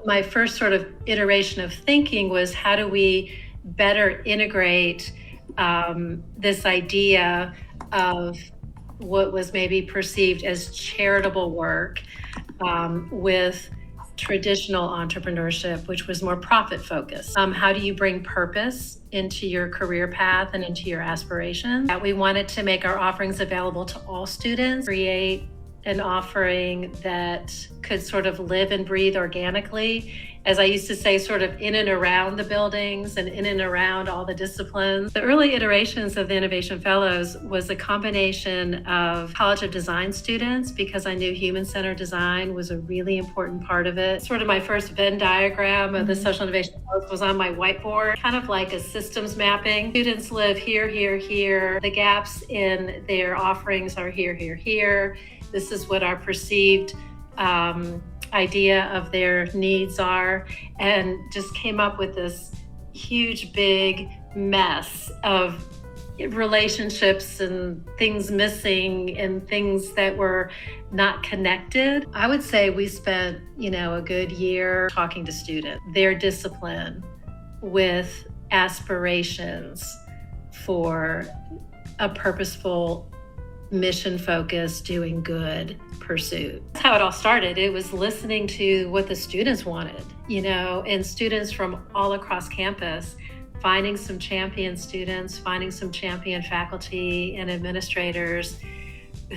My first sort of iteration of thinking was, how do we better integrate this idea of what was maybe perceived as charitable work with traditional entrepreneurship, which was more profit focused. How do you bring purpose into your career path and into your aspirations? We wanted to make our offerings available to all students, create an offering that could sort of live and breathe organically, as I used to say, sort of in and around the buildings and in and around all the disciplines. The early iterations of the Innovation Fellows was a combination of College of Design students, because I knew human-centered design was a really important part of it. Sort of my first Venn diagram of the Social Innovation Fellows was on my whiteboard, kind of like a systems mapping. Students live here, here, here. The gaps in their offerings are here, here, here. This is what our perceived idea of their needs are, and just came up with this huge, big mess of relationships and things missing and things that were not connected. I would say we spent, a good year talking to students, their discipline with aspirations for a purposeful, mission-focused, doing good pursuit. That's how it all started. It was listening to what the students wanted, and students from all across campus, finding some champion students, finding some champion faculty and administrators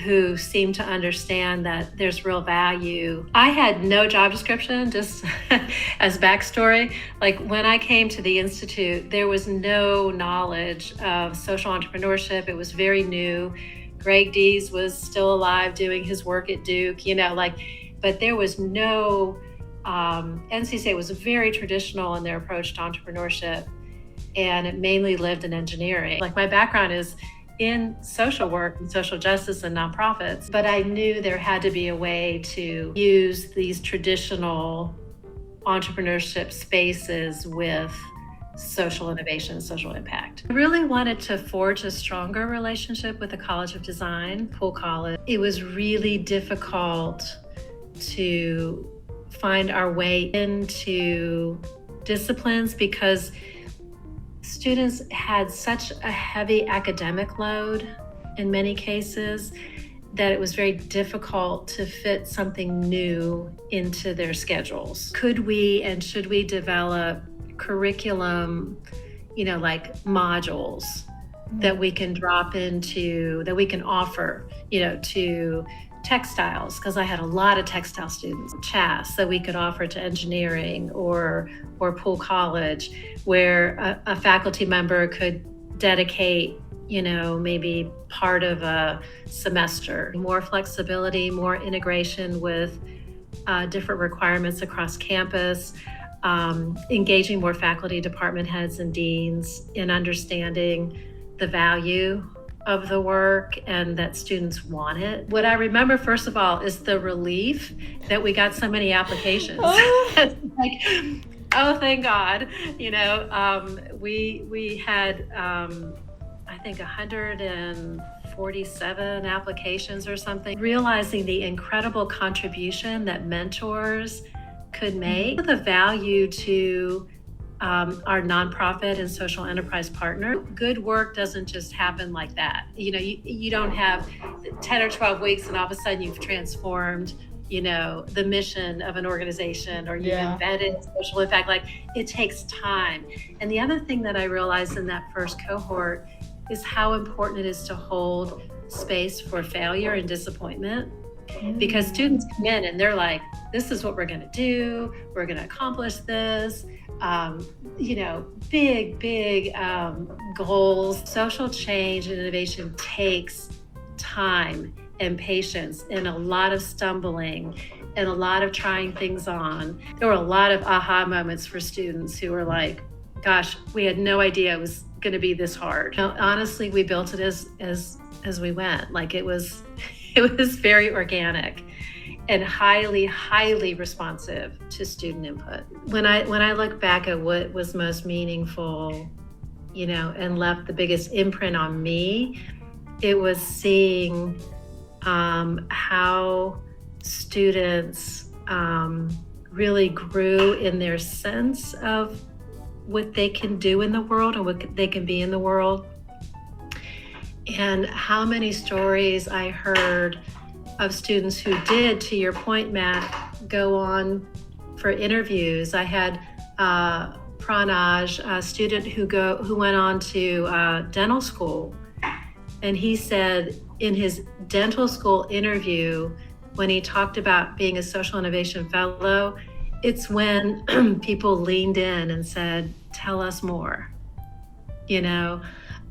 who seem to understand that there's real value. I had no job description, just as backstory. Like, when I came to the Institute, there was no knowledge of social entrepreneurship. It was very new. Greg Dees was still alive doing his work at Duke, but there was no, NC State was very traditional in their approach to entrepreneurship, and it mainly lived in engineering. Like, my background is in social work and social justice and nonprofits, but I knew there had to be a way to use these traditional entrepreneurship spaces with social innovation, social impact. I really wanted to forge a stronger relationship with the College of Design, Poole College. It was really difficult to find our way into disciplines because students had such a heavy academic load in many cases that it was very difficult to fit something new into their schedules. Could we and should we develop curriculum, like modules that we can drop into, that we can offer, to textiles, because I had a lot of textile students, CHAS, that we could offer to engineering or Poole College, where a faculty member could dedicate, maybe part of a semester. More flexibility, more integration with different requirements across campus. Engaging more faculty, department heads, and deans in understanding the value of the work and that students want it. What I remember, first of all, is the relief that we got so many applications. Oh, thank God. We had, I think, 147 applications or something. Realizing the incredible contribution that mentors could make, the value to our nonprofit and social enterprise partner. Good work doesn't just happen like that. You don't have 10 or 12 weeks and all of a sudden you've transformed, the mission of an organization, or you've embedded social impact. Like, it takes time. And the other thing that I realized in that first cohort is how important it is to hold space for failure and disappointment. Because students come in and they're like, this is what we're going to do. We're going to accomplish this. Big goals. Social change and innovation takes time and patience and a lot of stumbling and a lot of trying things on. There were a lot of aha moments for students who were like, gosh, we had no idea it was going to be this hard. Honestly, we built it as we went. Like, it was very organic and highly responsive to student input. When I look back at what was most meaningful, and left the biggest imprint on me, it was seeing how students really grew in their sense of what they can do in the world and what they can be in the world. And how many stories I heard of students who did, to your point, Matt, go on for interviews. I had Pranaj, a student who went on to dental school, and he said in his dental school interview, when he talked about being a social innovation fellow, it's when people leaned in and said, "Tell us more."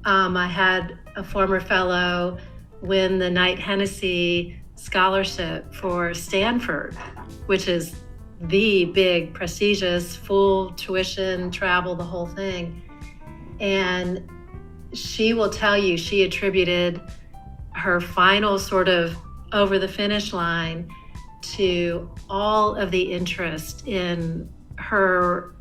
I had a former fellow win the Knight Hennessy scholarship for Stanford, which is the big, prestigious, full tuition, travel, the whole thing. And she will tell you she attributed her final sort of over the finish line to all of the interest in her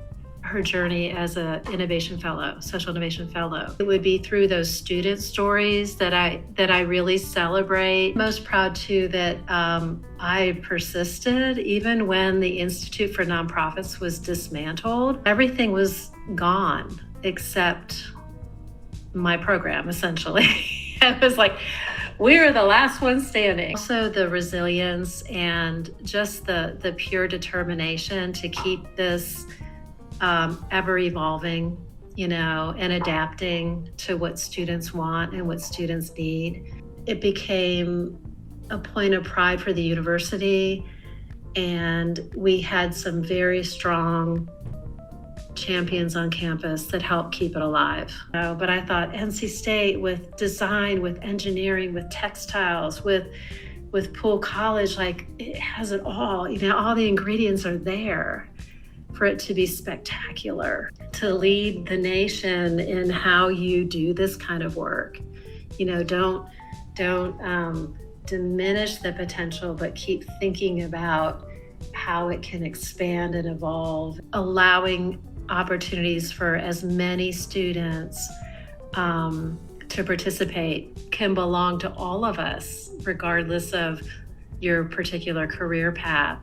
journey as an innovation fellow, social innovation fellow. It would be through those student stories that I really celebrate. Most proud too that I persisted even when the Institute for Nonprofits was dismantled. Everything was gone except my program, essentially. It was like, we're the last one standing. Also the resilience and just the pure determination to keep this ever evolving, and adapting to what students want and what students need. It became a point of pride for the university, and we had some very strong champions on campus that helped keep it alive. But I thought NC State with design, with engineering, with textiles, with Poole College, like it has it all. All the ingredients are there for it to be spectacular, to lead the nation in how you do this kind of work. Don't diminish the potential, but keep thinking about how it can expand and evolve, allowing opportunities for as many students to participate can belong to all of us, regardless of your particular career path.